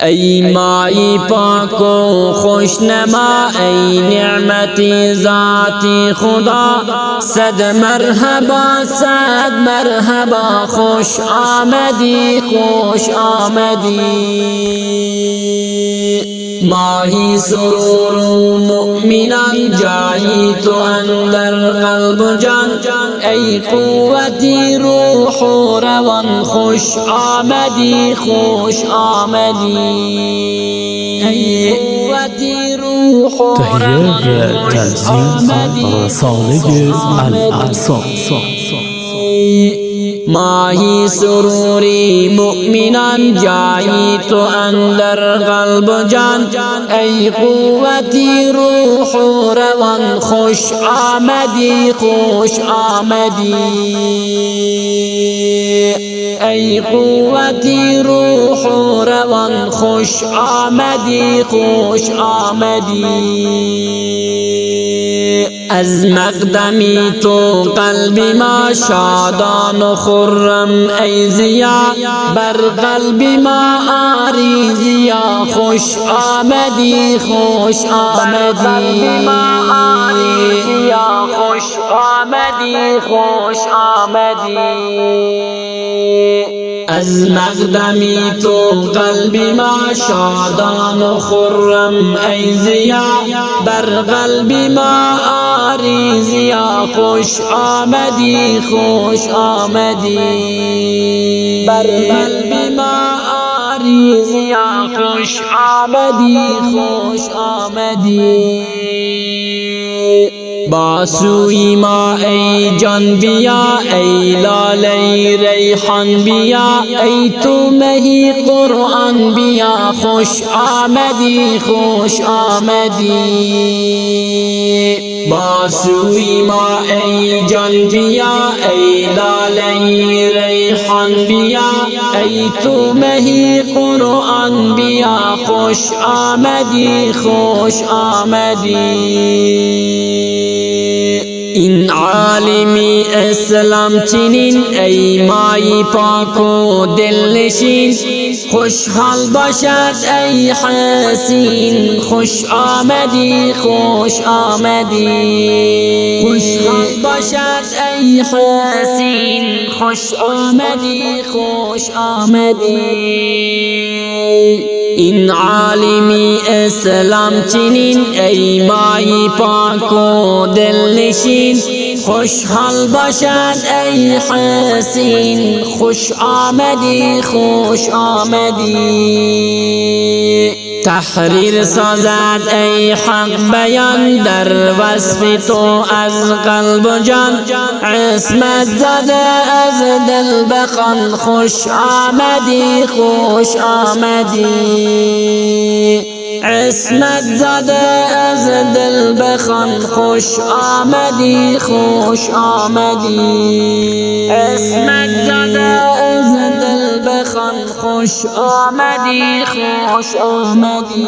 ای مائی پاک و خوشنما، ای نعمتی ذاتی خدا، صد مرحبا صد مرحبا، خوش آمدی خوش آمدی. ماهی سرور و مؤمنان، جایی تو اندر قلب و جان، ای قوتی روح و روان، خوش آمدی خوش آمدی. ای قوتی روح و روان، خوش آمدی رساله الاعصاب. ماهی سروری مؤمنان، جایی تو اندر قلب و جان، ای قوتی روح و روان، خوش آمدی خوش آمدی. ای قوتی روح و روان، خوش آمدی خوش آمدی. از مقدمی تو قلب ما شادان و خرم، ای ضیا بر قلب ما آری ضیا، خوش آمدی خوش آمدی. خوش آمدی خوش آمدی. از مقدمی تو قلب ما شادان و خرم، ای ضیا بر قلب ما آری ضیا، خوش آمدی خوش آمدی. بر قلب ما آری ضیا، خوش آمدی خوش آمدی. با سوی ما ای جان بیا، ای لاله ریحان بیا، ای تو مهی قرآن بیا، خوش آمدی خوش آمدی. با سوی ما ای جان بیا، ای لاله ریحان بیا، ای تو مهی قرآن بیا، خوش آمدی خوش آمدی. این عالمی اسلام چنین، ای مای پاک و دلنشین، خوشحال باشد ای حسین، خوش آمدی خوش آمدی. خوشحال باشد ای حسین، خوش آمدی خوش آمدی. این عالمی اسلام چنین، ای مای پاک و دلنشین، خوشحال باشد ای حسین، خوش آمدی خوش آمدی. تحریر سازد ای حق بیان، در وصف تو از قلب و جان، عصمت زده از دل بخوان، خوش آمدی خوش آمدی. عصمت زده از دل بخوان، خوش آمدی خوش آمدی. عصمت زده از دل بخوان، خوش آمدی خوش آمدی.